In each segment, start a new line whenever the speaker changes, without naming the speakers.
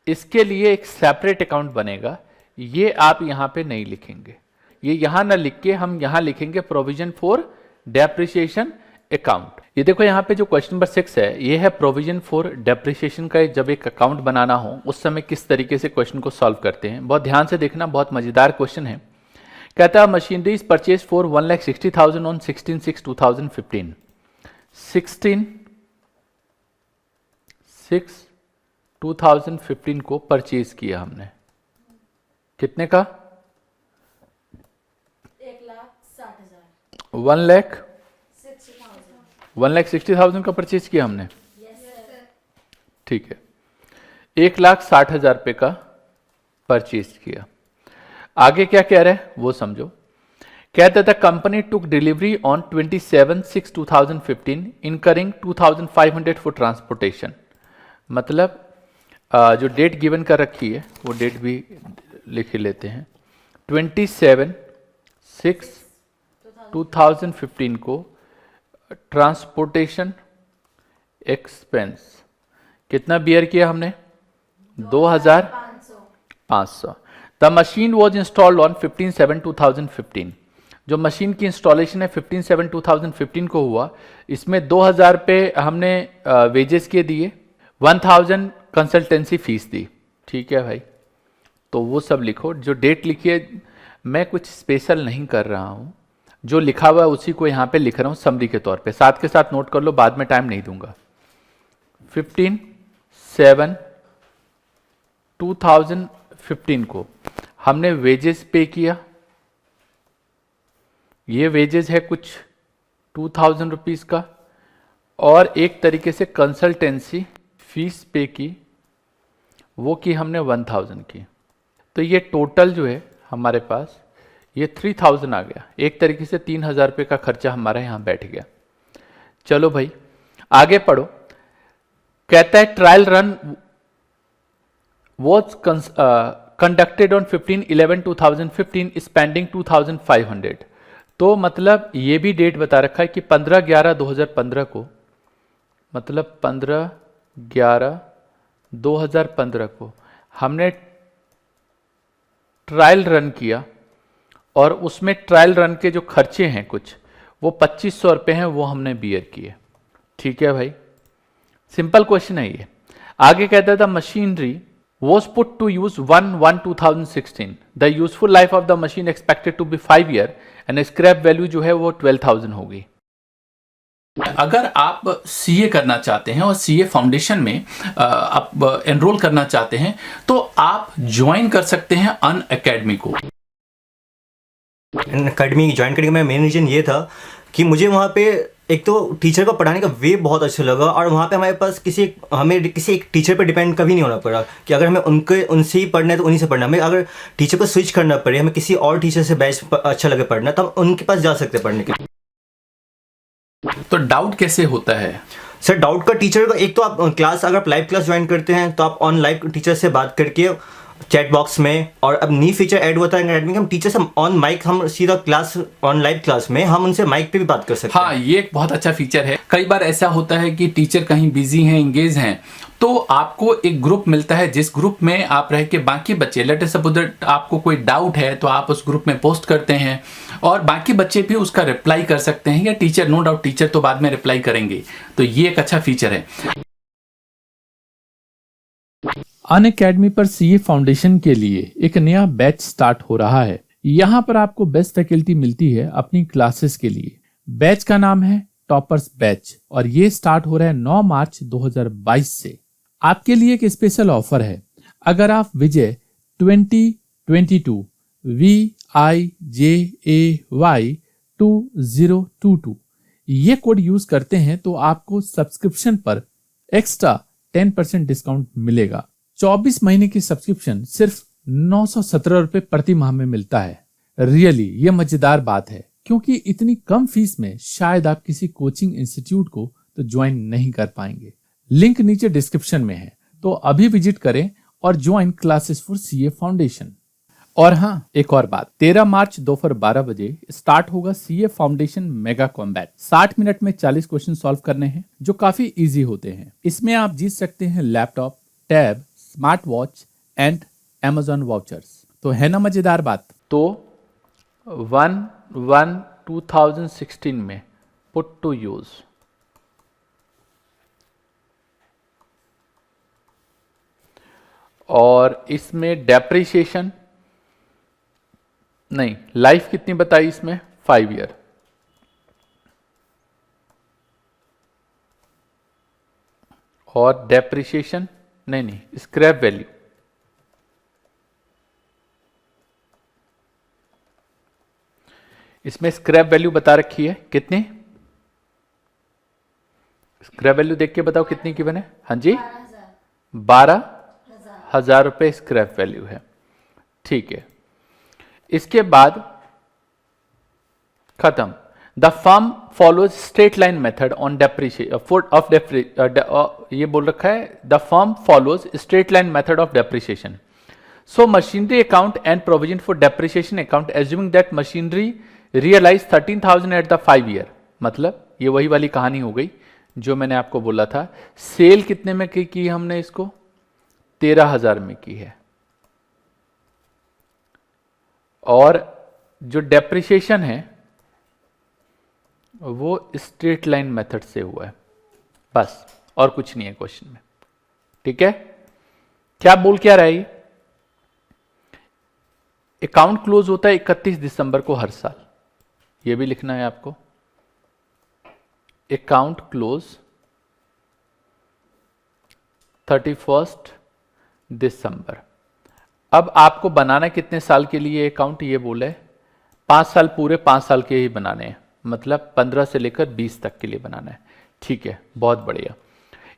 इसके लिए एक सेपरेट अकाउंट बनेगा, ये आप यहां पे नहीं लिखेंगे, ये यहां ना लिख के हम यहां लिखेंगे प्रोविजन फॉर डेप्रिसिएशन अकाउंट। ये देखो यहाँ पे जो क्वेश्चन नंबर 6 है, ये है प्रोविजन फॉर डेप्रिसिएशन का जब एक अकाउंट बनाना हो उस समय किस तरीके से क्वेश्चन को सॉल्व करते हैं। बहुत ध्यान से देखना, बहुत मजेदार क्वेश्चन है। कहता है machinery is purchase for 1,60,000 on 16/6/2015। 16/6/2015 को परचेज किया हमने, कितने का? 1,60,000 का परचेज किया हमने। ठीक है, 1,60,000 रुपये का परचेज किया। आगे क्या कह रहे हैं वो समझो। कहता था company took delivery on 27/6/2015 incurring 2,500 for transportation. मतलब जो डेट गिवन कर रखी है वो डेट भी लिख लेते हैं। 27/6/2015 को ट्रांसपोर्टेशन एक्सपेंस कितना बियर किया हमने? 2,500। The machine was installed on 15/7/2015। जो मशीन की इंस्टॉलेशन है 15/7/2015 को हुआ, इसमें 2,000 रुपये हमने वेजेस के दिए, 1,000 कंसल्टेंसी फीस दी। ठीक है भाई, तो वो सब लिखो। जो डेट लिखी है मैं कुछ स्पेशल नहीं कर रहा हूँ, जो लिखा हुआ है उसी को यहाँ पे लिख रहा हूँ समरी के तौर पे, साथ के साथ नोट कर लो, बाद में टाइम नहीं दूंगा। 15/7/2015 को हमने वेजेस पे किया, ये वेजेस है कुछ 2,000 रुपीज़ का, और एक तरीके से कंसल्टेंसी फीस पे की, वो की हमने 1,000 की। तो ये टोटल जो है हमारे पास ये 3,000 आ गया। एक तरीके से 3,000 रुपये का खर्चा हमारा यहाँ बैठ गया। चलो भाई आगे पढ़ो। कहता है trial run was conducted on 15/11/2015 spending 2,500। तो मतलब ये भी डेट बता रखा है कि 15/11/2015 को, मतलब 15/11/2015 को हमने ट्रायल रन किया, और उसमें ट्रायल रन के जो खर्चे हैं कुछ वो 2,500 रुपये हैं, वो हमने बियर किए। ठीक है भाई, सिंपल क्वेश्चन है ये। आगे कहता था machinery was put to use 1/1/2016. The useful life of the machine expected to be 5 year and scrap value जो है वो 12,000 होगी। अगर आप सीए करना चाहते हैं और सीए फाउंडेशन में आप एनरोल करना चाहते हैं तो आप ज्वाइन कर सकते हैं अनअकैडमी को।
अनअकैडमी ज्वाइन करने का मेरा मेन रीज़न ये था कि मुझे वहाँ पे एक तो टीचर को पढ़ाने का वे बहुत अच्छा लगा, और वहाँ पे हमारे पास हमें किसी एक टीचर पर डिपेंड कभी नहीं होना पड़ा कि अगर हमें उनसे ही पढ़ना है तो उन्हीं से पढ़ना। हमें अगर टीचर को स्विच करना पड़े, हमें किसी और टीचर से बैच अच्छा लगे पढ़ना, तो हम उनके पास जा सकते हैं पढ़ने के लिए।
तो डाउट कैसे होता है
सर? डाउट का टीचर का एक तो आप क्लास, अगर आप लाइव क्लास ज्वाइन करते हैं तो आप ऑन लाइव टीचर से बात करके चैट बॉक्स में, और अब न्यू फीचर ऐड होता है अकेडमी का, हम टीचर से ऑन माइक, हम सीधा क्लास ऑन लाइव क्लास में हम उनसे माइक पे भी बात कर सकते हैं।
हाँ, ये एक बहुत अच्छा फीचर है। कई बार ऐसा होता है कि टीचर कहीं बिजी हैं, इंगेज हैं, तो आपको एक ग्रुप मिलता है जिस ग्रुप में आप रह के बाकी बच्चे, लेट अस सपोज आपको कोई डाउट है तो आप उस ग्रुप में पोस्ट करते हैं और बाकी बच्चे भी उसका रिप्लाई कर सकते हैं, या टीचर, नो डाउट टीचर तो बाद में रिप्लाई करेंगे। तो ये एक अच्छा फीचर है। अनअकैडमी पर सीए फाउंडेशन के लिए एक नया बैच स्टार्ट हो रहा है। यहाँ पर आपको बेस्ट फैकल्टी मिलती है अपनी क्लासेस के लिए। बैच का नाम है टॉपर्स बैच, और ये स्टार्ट हो रहा है 9 मार्च 2022 से। आपके लिए एक स्पेशल ऑफर है। अगर आप विजय 2022 VIJAY2022 ये कोड यूज करते हैं तो आपको सब्सक्रिप्शन पर एक्स्ट्रा 10% डिस्काउंट मिलेगा। 24 महीने की सब्सक्रिप्शन सिर्फ 917 रुपए प्रति माह में मिलता है। रियली ये मजेदार बात है, क्योंकि इतनी कम फीस में शायद आप किसी कोचिंग इंस्टीट्यूट को तो ज्वाइन नहीं कर पाएंगे। लिंक नीचे डिस्क्रिप्शन में है, तो अभी विजिट करें और join classes for CA foundation. और हाँ, एक और बात, 13 मार्च दोपहर 12 बजे स्टार्ट होगा CA foundation mega combat. 60 minute में 40 क्वेश्चन सॉल्व करने हैं जो काफी इजी होते हैं। इसमें आप जीत सकते हैं laptop, tab, smart watch and Amazon vouchers. तो है ना मजेदार बात। तो 1/1/2016 में पुट टू यूज। और इसमें डेप्रिसिएशन नहीं, लाइफ कितनी बताई इसमें, 5 ईयर। और डेप्रिसिएशन नहीं, स्क्रैप वैल्यू, इसमें स्क्रैप वैल्यू बता रखी है कितनी, स्क्रैप वैल्यू देख के बताओ कितनी गिवन है। हाँ जी, 12,000 रुपए स्क्रैप वैल्यू है। ठीक है, इसके बाद खत्म। The firm follows straight line method on depreciation ये बोल रखा है, the firm follows straight line method of depreciation. So machinery account and provision for depreciation account assuming that machinery realise 13,000 at the 5 year. मतलब ये वही वाली कहानी हो गई जो मैंने आपको बोला था। सेल कितने में की हमने इसको, 13,000 में की है। और जो डेप्रिसिएशन है वो स्ट्रेट लाइन मेथड से हुआ है, बस और कुछ नहीं है क्वेश्चन में। ठीक है, क्या बोल क्या रहा है ये, अकाउंट क्लोज होता है 31 दिसंबर को हर साल, ये भी लिखना है आपको। अकाउंट क्लोज 31 दिसंबर। अब आपको बनाना कितने साल के लिए अकाउंट, ये बोले 5 साल, पूरे 5 साल के ही बनाने हैं, मतलब 15 से लेकर 20 तक के लिए बनाना है। ठीक है, बहुत बढ़िया।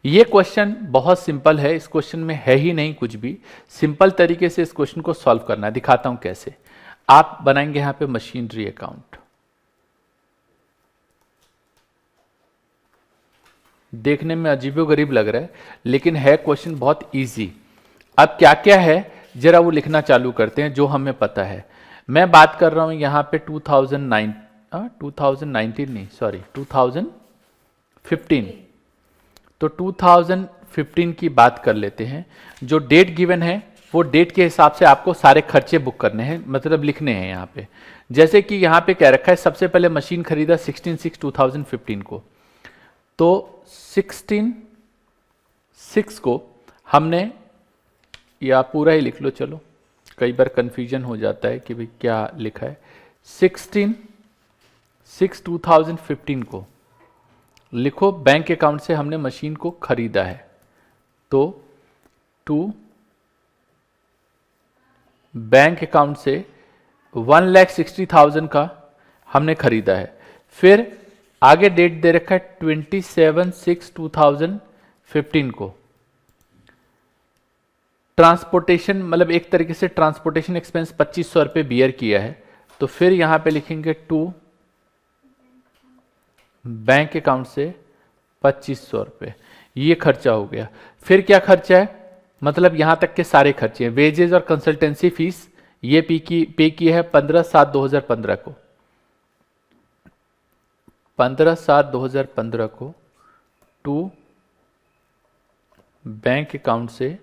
ये क्वेश्चन बहुत सिंपल है, इस क्वेश्चन में है ही नहीं कुछ भी। सिंपल तरीके से इस क्वेश्चन को सॉल्व करना है, दिखाता हूं कैसे। आप बनाएंगे यहां पे मशीनरी अकाउंट, देखने में अजीबोगरीब लग रहा है लेकिन है क्वेश्चन बहुत इजी। अब क्या क्या है जरा वो लिखना चालू करते हैं जो हमें पता है। मैं बात कर रहा हूं यहां पे 2019 नहीं, सॉरी 2015। तो 2015 की बात कर लेते हैं। जो डेट गिवन है वो डेट के हिसाब से आपको सारे खर्चे बुक करने हैं, मतलब लिखने हैं यहाँ पे। जैसे कि यहाँ पे क्या रखा है, सबसे पहले मशीन खरीदा 16/6/2015 को, तो 16/6 को हमने, या पूरा ही लिख लो चलो, कई बार कंफ्यूजन हो जाता है कि भाई क्या लिखा है। 16/6/2015 को लिखो, बैंक अकाउंट से हमने मशीन को खरीदा है, तो टू बैंक अकाउंट से 1,60,000 का हमने खरीदा है। फिर आगे डेट दे रखा है 27/6/2015 को। ट्रांसपोर्टेशन, मतलब एक तरीके से ट्रांसपोर्टेशन एक्सपेंस 2500 रुपये बियर किया है, तो फिर यहां पे लिखेंगे टू बैंक अकाउंट से 2500 रुपये, ये खर्चा हो गया। फिर क्या खर्चा है, मतलब यहां तक के सारे खर्चे हैं। वेजेस और कंसल्टेंसी फीस ये पे की है 15/7/2015 को, 15/7/2015 को टू बैंक अकाउंट से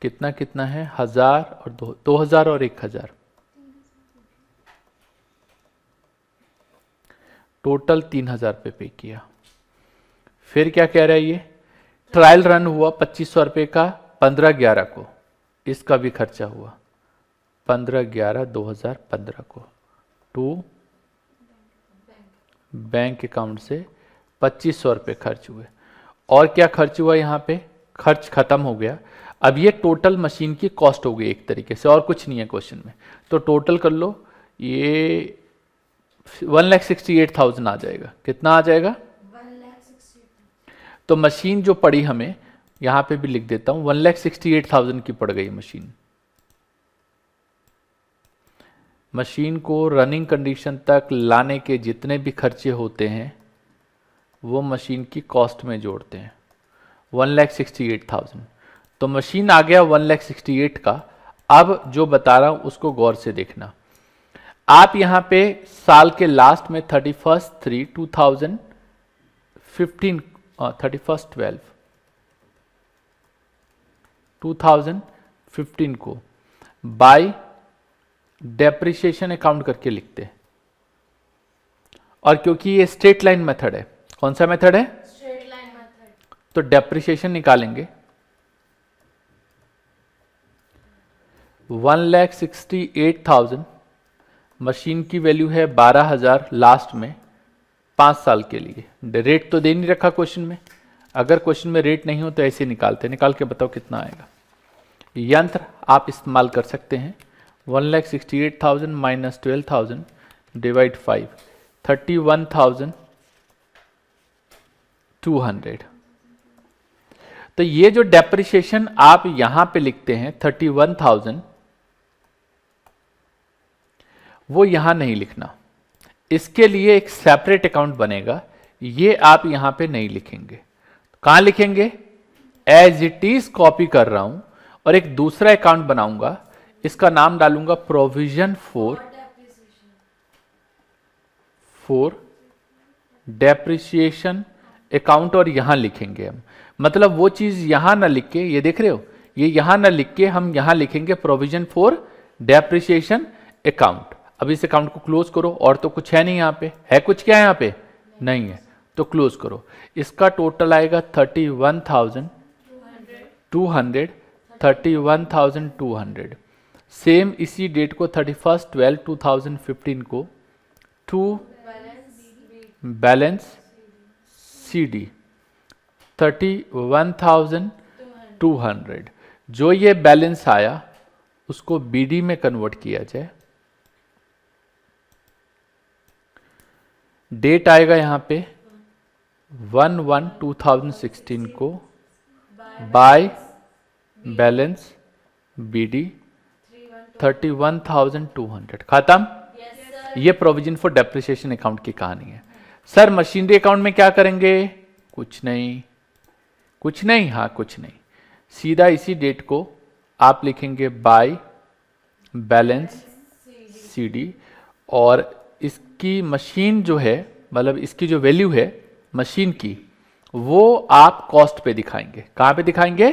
कितना कितना है, 1000 और 2000 और 1000, टोटल 3000 रुपये पे किया। फिर क्या कह रहा है ये, ट्रायल रन हुआ 2500 रुपये का 15/11 को, इसका भी खर्चा हुआ 15/11/2015 को, टू बैंक अकाउंट से 2500 रुपये खर्च हुए। और क्या खर्च हुआ, यहाँ पे खर्च खत्म हो गया। अब ये टोटल मशीन की कॉस्ट हो गई एक तरीके से, और कुछ नहीं है क्वेश्चन में। तो टोटल कर लो, ये 1,68,000 आ जाएगा। कितना आ जाएगा,
1,68,000।
तो मशीन जो पड़ी हमें, यहां पे भी लिख देता हूं, 1,68,000 की पड़ गई मशीन। मशीन को रनिंग कंडीशन तक लाने के जितने भी खर्चे होते हैं वो मशीन की कॉस्ट में जोड़ते हैं, 1,68,000। तो मशीन आ गया 1,68,000 का। अब जो बता रहा हूं उसको गौर से देखना। आप यहां पे साल के लास्ट में 31/3/2015 31/12 2015 को बाय डेप्रिसिएशन अकाउंट करके लिखते हैं। और क्योंकि ये स्ट्रेट लाइन मेथड है, कौन सा मेथड है?
Straight line method.
तो डेप्रिसिएशन निकालेंगे 1,68,000, मशीन की वैल्यू है 12,000 लास्ट में 5 साल के लिए। रेट तो दे नहीं रखा क्वेश्चन में, अगर क्वेश्चन में रेट नहीं हो तो ऐसे निकालते, निकाल के बताओ कितना आएगा। यंत्र आप इस्तेमाल कर सकते हैं। 1,68,000 माइनस 12,000 डिवाइड 5, 31,200। तो ये जो डेप्रिसिएशन आप यहां पे लिखते हैं 31,000, वो यहां नहीं लिखना, इसके लिए एक सेपरेट अकाउंट बनेगा, ये आप यहां पे नहीं लिखेंगे। कहां लिखेंगे? एज इट इज कॉपी कर रहा हूं और एक दूसरा अकाउंट बनाऊंगा, इसका नाम डालूंगा प्रोविजन फॉर डेप्रिसिएशन अकाउंट, और यहां लिखेंगे हम। मतलब वो चीज यहां ना लिख के, ये देख रहे हो, ये यहां ना लिख के हम यहां लिखेंगे प्रोविजन फॉर डेप्रिसिएशन अकाउंट। अब इस अकाउंट को क्लोज करो, और तो कुछ है नहीं यहां पे, है कुछ क्या यहां पे? नहीं है, तो क्लोज करो। इसका टोटल आएगा 31,200, 31,200। सेम इसी डेट को 31/12/2015 को टू बैलेंस CD 31,200, जो ये बैलेंस आया उसको BD में कन्वर्ट किया जाए। डेट आएगा यहां पे 1/1/2016 को बाय बैलेंस BD 31,200। खत्म। ये प्रोविजन फॉर डेप्रिसिएशन अकाउंट की कहानी है। सर मशीनरी अकाउंट में क्या करेंगे? कुछ नहीं, कुछ नहीं, हाँ कुछ नहीं, सीधा इसी डेट को आप लिखेंगे बाय बैलेंस CD, और इसकी मशीन जो है, मतलब इसकी जो वैल्यू है मशीन की, वो आप कॉस्ट पे दिखाएंगे। कहां पे दिखाएंगे?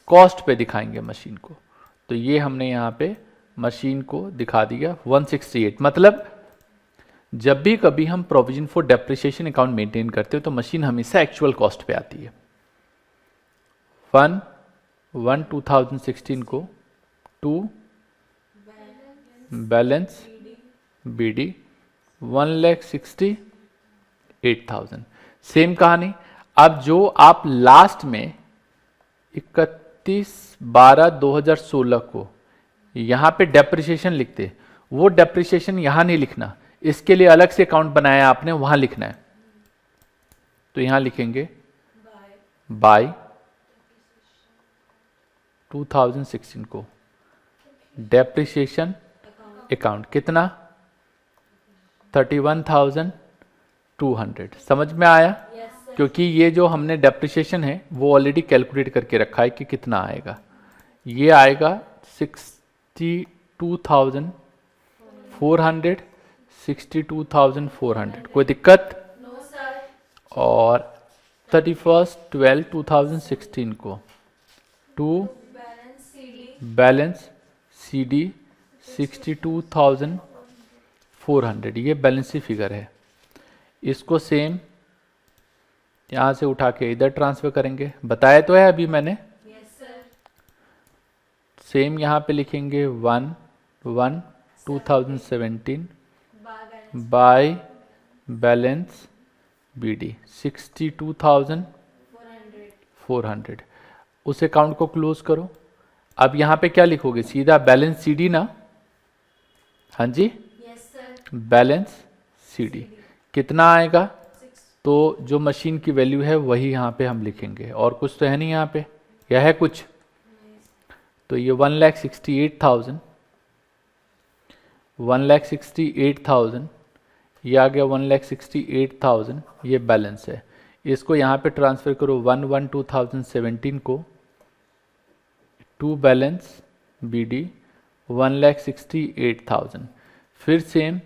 कॉस्ट पे दिखाएंगे मशीन को। तो ये हमने यहां पे मशीन को दिखा दिया 168। मतलब जब भी कभी हम provision for depreciation account maintain करते हो तो मशीन हमेशा एक्चुअल कॉस्ट पे आती है। 1/1/2016 को टू बैलेंस BD 1,68,000। सेम कहानी। अब जो आप लास्ट में 31/12/2016 को यहां पे डेप्रिसिएशन लिखते, वो डेप्रिसिएशन यहां नहीं लिखना, इसके लिए अलग से अकाउंट बनाया आपने, वहां लिखना है। तो यहां लिखेंगे बाय 2016 को डेप्रिसिएशन अकाउंट कितना? 31,200। समझ में आया? क्योंकि ये जो हमने डेप्रिसिएशन है वो ऑलरेडी कैलकुलेट करके रखा है कि कितना आएगा। ये आएगा 62,400, 62,400। कोई दिक्कत?
No sir.
और 31/12/2016 को to
Balance CD.
Balance CD 62,400। ये बैलेंस फिगर है। इसको सेम यहां से उठा के इधर ट्रांसफर करेंगे, बताया तो है अभी मैंने।
Yes sir.
सेम यहां पे लिखेंगे 1/1/2017
Balance.
By balance BD 62,400। उस अकाउंट को क्लोज करो। अब यहां पे क्या लिखोगे? सीधा बैलेंस CD ना? हाँ जी,
Yes sir.
बैलेंस CD कितना आएगा? तो जो मशीन की वैल्यू है वही यहाँ पे हम लिखेंगे, और कुछ तो है नहीं यहाँ पे, या है कुछ? तो ये 1,68,000, 1,68,000, ये आ गया 1,68,000, ये बैलेंस है। इसको यहाँ पे ट्रांसफर करो 1/1/2017 को टू बैलेंस BD 1,68,000। फिर सेम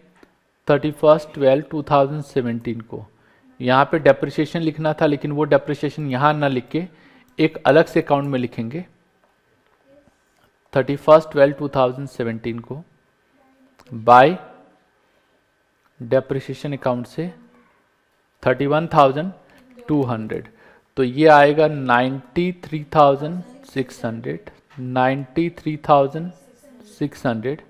31/12/2017 को यहाँ पे डेप्रिसिएशन लिखना था, लेकिन वो डेप्रिसिएशन यहाँ ना लिख के एक अलग से अकाउंट में लिखेंगे 31/12/2017 को बाय डेप्रिसिएशन अकाउंट से 31,200, तो ये आएगा 93,600, 93,600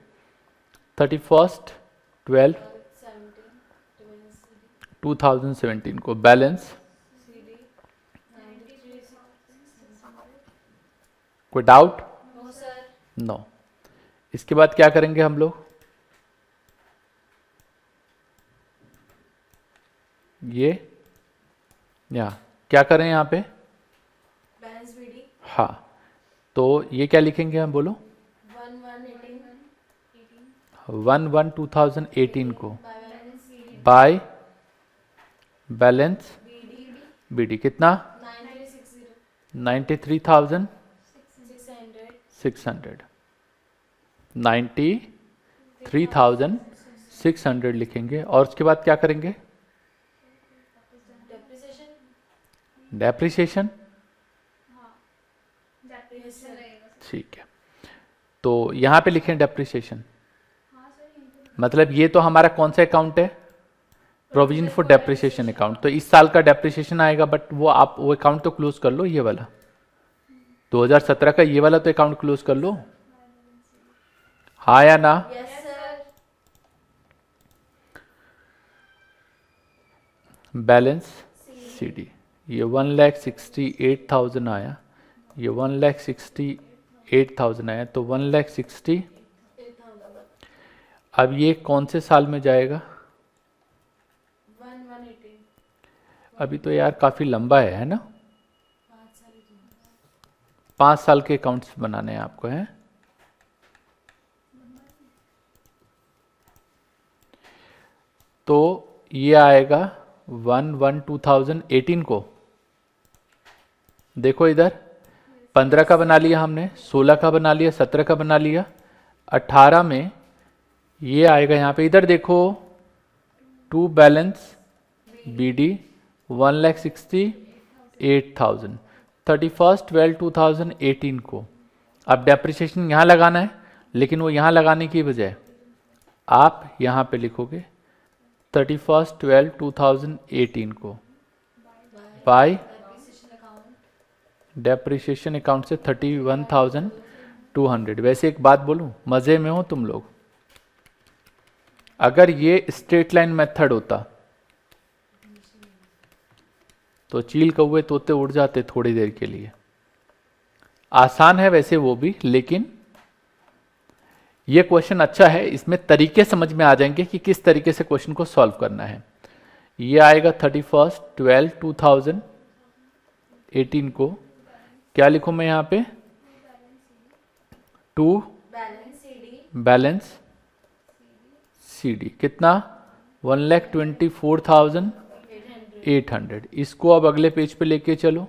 31/12/2017 को बैलेंस। कोई डाउट?
No sir.
नो। इसके बाद क्या करेंगे हम लोग? ये यहाँ क्या करें यहाँ पे?
बैलेंस बीडी
हाँ, तो ये क्या लिखेंगे हम? बोलो। 1/1/2018 को बाय बैलेंस बीडी कितना? 93,600 93,600 लिखेंगे। और उसके बाद क्या करेंगे? डेप्रिसिएशन। ठीक है, तो यहाँ पे लिखें डेप्रिसिएशन। मतलब ये तो हमारा कौन सा अकाउंट है? Provision for depreciation account. तो इस साल का डेप्रिसिएशन आएगा, बट वो आप वो अकाउंट तो क्लोज कर लो, ये वाला 2017 का ये वाला तो अकाउंट क्लोज कर लो। हाँ या ना?
Yes sir.
बैलेंस सीडी, ये 1,68,000 आया, ये 1,68,000 आया, तो 1,60,000। अब ये कौन से साल में जाएगा?
1/1/18।
अभी तो यार काफी लंबा है ना? 5 साल के अकाउंट्स बनाने हैं आपको, हैं? तो ये आएगा 1/1/2018 को। देखो इधर 15 का बना लिया हमने, 16 का बना लिया, 17 का बना लिया, 18 में ये आएगा यहाँ पे। इधर देखो, टू बैलेंस बीडी 1,68,000 31/12/2018 को। अब डेप्रिसिएशन यहाँ लगाना है, लेकिन वो यहाँ लगाने की बजाय आप यहाँ पे लिखोगे 31/12/2018 को बाय डेप्रिसिएशन अकाउंट से 31,200। वैसे एक बात बोलूं, मजे में हो तुम लोग। अगर ये स्ट्रेट लाइन मेथड होता तो चील कौवे तोते उड़ जाते थोड़ी देर के लिए। आसान है वैसे वो भी, लेकिन ये क्वेश्चन अच्छा है, इसमें तरीके समझ में आ जाएंगे कि किस तरीके से क्वेश्चन को सॉल्व करना है। ये आएगा 31/12/2018 को। क्या लिखूं मैं यहाँ पे? टू बैलेंस सीडी कितना? 1,24,800। इसको अब अगले पेज पे लेके चलो।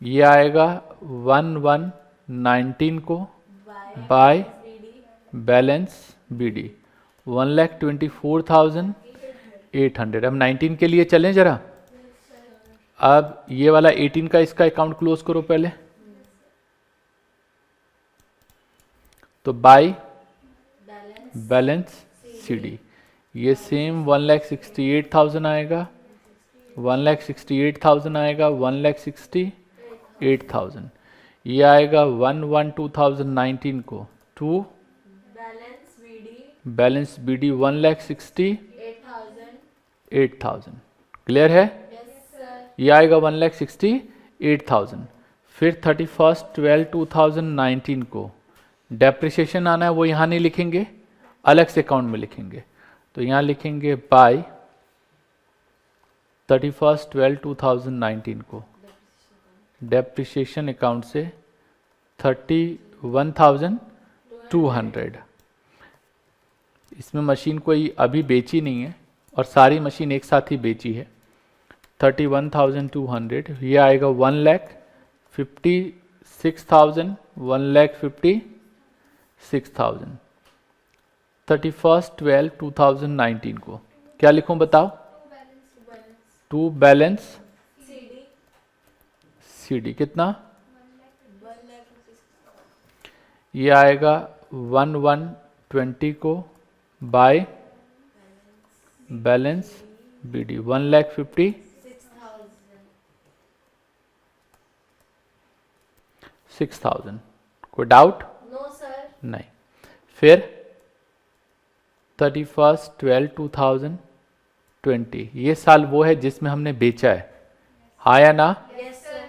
ये आएगा 1/1/19 को बाय बैलेंस बीडी 1,24,800। अब 19 के लिए चलें जरा। अब ये वाला 18 का इसका अकाउंट क्लोज करो पहले, तो बाय बैलेंस सीडी ये सेम 1,68,000 आएगा, 1,68,000 आएगा, 1,68,000। ये आएगा 1/1/2019 को टू बैलेंस बीडी 1,68,000। क्लियर है? ये आएगा 1,68,000। फिर 31/12/2019 को डेप्रिसिएशन आना है, वो यहाँ नहीं लिखेंगे, अलग से अकाउंट में लिखेंगे। तो यहाँ लिखेंगे बाय 31/12/2019 को डेप्रिसिएशन अकाउंट से 31,200। इसमें मशीन कोई अभी बेची नहीं है और सारी मशीन एक साथ ही बेची है। 31,200 ये आएगा 1,56,000 1,56,000 31/12/2019 को। क्या लिखूं बताओ? टू बैलेंस सीडी कितना? ये आएगा 1/120 को बाय बैलेंस BD 1,50,000 6,000। कोई डाउट?
No sir.
नहीं। फिर 31/12/2020 ये साल वो है जिसमें हमने बेचा है, हाँ या ना?
Yes sir.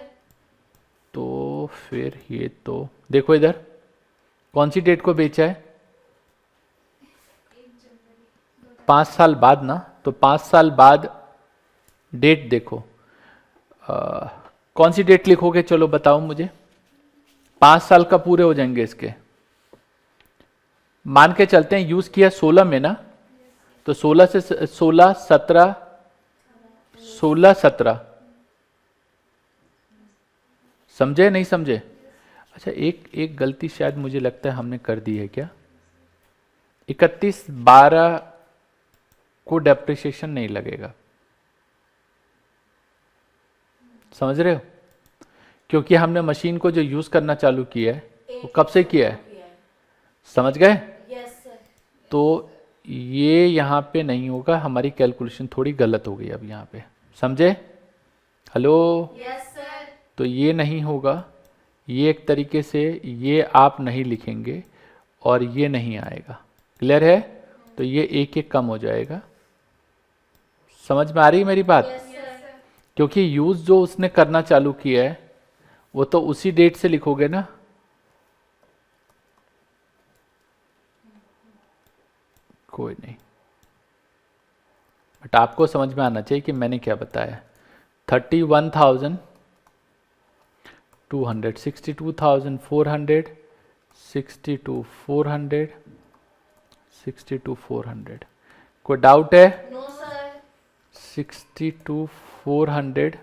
तो फिर ये तो देखो इधर कौन सी डेट को बेचा है? 5 साल बाद ना, तो 5 साल बाद डेट देखो, कौन सी डेट लिखोगे? चलो बताओ मुझे। 5 साल का पूरे हो जाएंगे इसके। मान के चलते हैं यूज किया 16 में ना, तो 16 से 16 17 16 17 समझे नहीं समझे? अच्छा एक गलती शायद मुझे लगता है हमने कर दी है क्या? 31/12 को डेप्रिसिएशन नहीं लगेगा, समझ रहे हो? क्योंकि हमने मशीन को जो यूज करना चालू किया है वो कब से किया है, समझ गए?
Yes sir.
तो ये यहाँ पे नहीं होगा, हमारी कैलकुलेशन थोड़ी गलत हो गई अब यहाँ पे, समझे? हेलो?
Yes sir.
तो ये नहीं होगा, ये एक तरीके से ये आप नहीं लिखेंगे और ये नहीं आएगा, क्लियर है? तो ये एक एक कम हो जाएगा। समझ में आ रही है मेरी बात?
Yes sir.
क्योंकि यूज जो उसने करना चालू किया है वो तो उसी डेट से लिखोगे ना। कोई नहीं, बट आपको समझ में आना चाहिए कि मैंने क्या बताया। 31,200 62,400 62,400 62,400। कोई डाउट है?
No sir.
62,400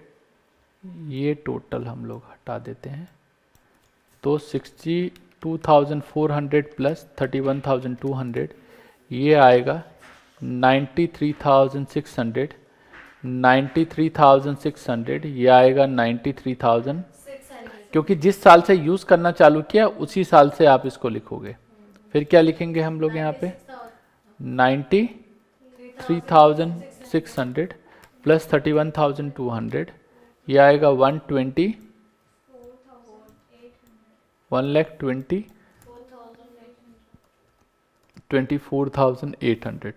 ये टोटल हम लोग हटा देते हैं, तो 62,400 प्लस 31,200 ये आएगा 93,600 93,600 ये आएगा 93,000,
600।
क्योंकि जिस साल से यूज करना चालू किया उसी साल से आप इसको लिखोगे। फिर क्या लिखेंगे हम लोग यहाँ पे? 93,600 प्लस 31,200 ये आएगा 120 1,20,000 24,800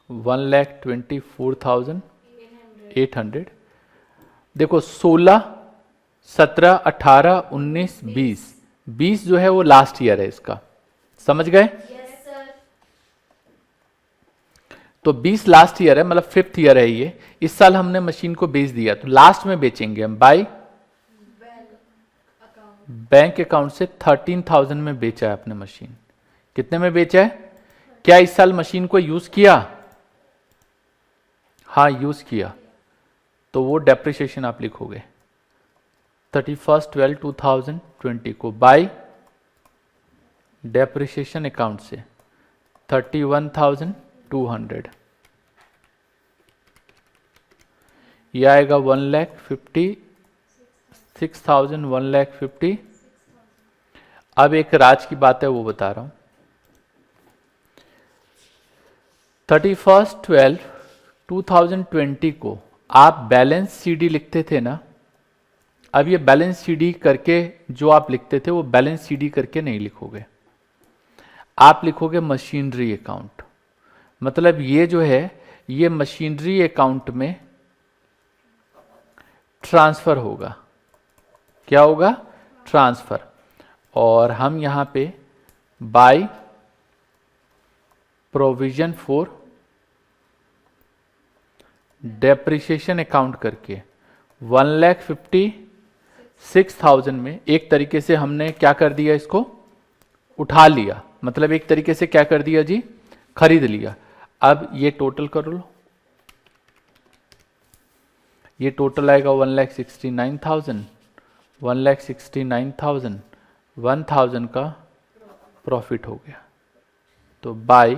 1,24,800। देखो 16 17 18 19 20 20 जो है वो लास्ट ईयर है इसका, समझ गए?
Yes sir.
तो 20 लास्ट ईयर है, मतलब 5th ईयर है ये। इस साल हमने मशीन को बेच दिया तो लास्ट में बेचेंगे हम बाय बैंक अकाउंट से 13,000 में बेचा है आपने मशीन। कितने में बेचा है? क्या इस साल मशीन को यूज किया? हाँ यूज किया, तो वो डेप्रिसिएशन आप लिखोगे 31/12/2020 को बाय डेप्रिसिएशन अकाउंट से 31,200 ये आएगा 1,56,000 1,50,000। अब एक राज की बात है वो बता रहा हूं। 31/12/2020 को आप बैलेंस सीडी लिखते थे ना, अब ये बैलेंस सीडी करके जो आप लिखते थे वो बैलेंस सीडी करके नहीं लिखोगे, आप लिखोगे मशीनरी अकाउंट। मतलब ये जो है ये मशीनरी अकाउंट में ट्रांसफर होगा। क्या होगा? ट्रांसफर। और हम यहां पे by provision for depreciation account करके 1,56,000 में एक तरीके से हमने क्या कर दिया, इसको उठा लिया। मतलब एक तरीके से क्या कर दिया जी? खरीद लिया। अब ये टोटल कर लो, ये टोटल आएगा 1,69,000 1,69,000 1,000 का प्रॉफिट हो गया। तो by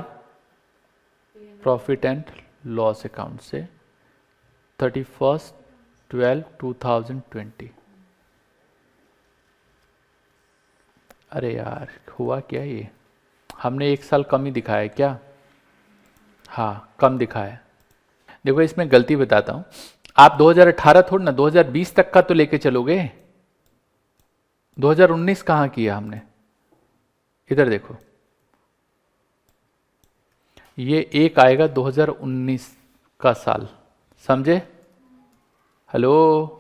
profit and loss account से 31/12/2020 अरे यार हुआ क्या ये, हमने एक साल कम ही दिखाया क्या? हाँ कम दिखाया। देखो इसमें गलती बताता हूँ, आप 2018 थोड़ा ना 2020 तक का तो लेके चलोगे। 2019 कहाँ किया हमने, इधर देखो, ये एक आएगा 2019 का साल, समझे? हेलो।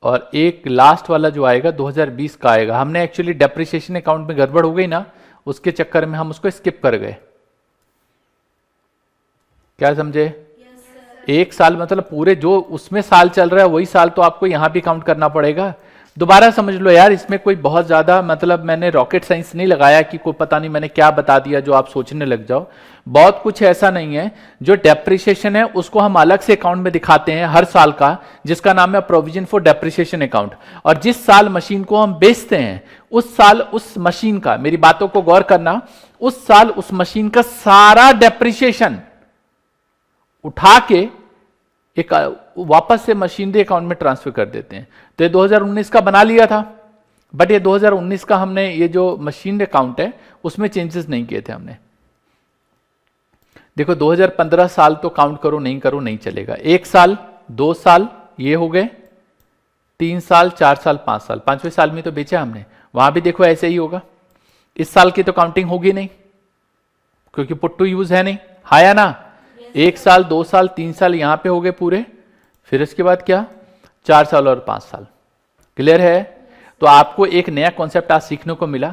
और एक लास्ट वाला जो आएगा 2020 का आएगा। हमने एक्चुअली डेप्रिसिएशन अकाउंट में गड़बड़ हो गई ना, उसके चक्कर में हम उसको स्किप कर गए। क्या समझे? एक साल मतलब पूरे जो उसमें साल चल रहा है वही साल तो आपको यहां भी काउंट करना पड़ेगा। दोबारा समझ लो यार, इसमें कोई बहुत ज्यादा मतलब मैंने रॉकेट साइंस नहीं लगाया कि कोई पता नहीं मैंने क्या बता दिया जो आप सोचने लग जाओ। बहुत कुछ ऐसा नहीं है। जो डेप्रिसिएशन है उसको हम अलग से अकाउंट में दिखाते हैं हर साल का, जिसका नाम है प्रोविजन फॉर डेप्रिसिएशन अकाउंट। और जिस साल मशीन को हम बेचते हैं उस साल उस मशीन का, मेरी बातों को गौर करना, उस साल उस मशीन का सारा डेप्रिसिएशन उठा के एक वापस से मशीनरी अकाउंट में ट्रांसफर कर देते हैं। तो ये 2019 का बना लिया था, बट ये 2019 का हमने ये जो मशीनरी अकाउंट है उसमें चेंजेस नहीं किए थे हमने। देखो 2015 साल तो काउंट करो नहीं करो नहीं चलेगा। 1 साल 2 साल ये हो गए, 3 साल 4 साल 5 साल, 5वें साल में तो बेचा हमने, वहां भी देखो ऐसे ही होगा। इस साल की तो काउंटिंग होगी नहीं क्योंकि पुट टू यूज है नहीं, हाया ना। 1 साल 2 साल 3 साल यहां पे हो गए पूरे, फिर इसके बाद क्या 4 साल और 5 साल। क्लियर है? तो आपको एक नया कॉन्सेप्ट आज सीखने को मिला।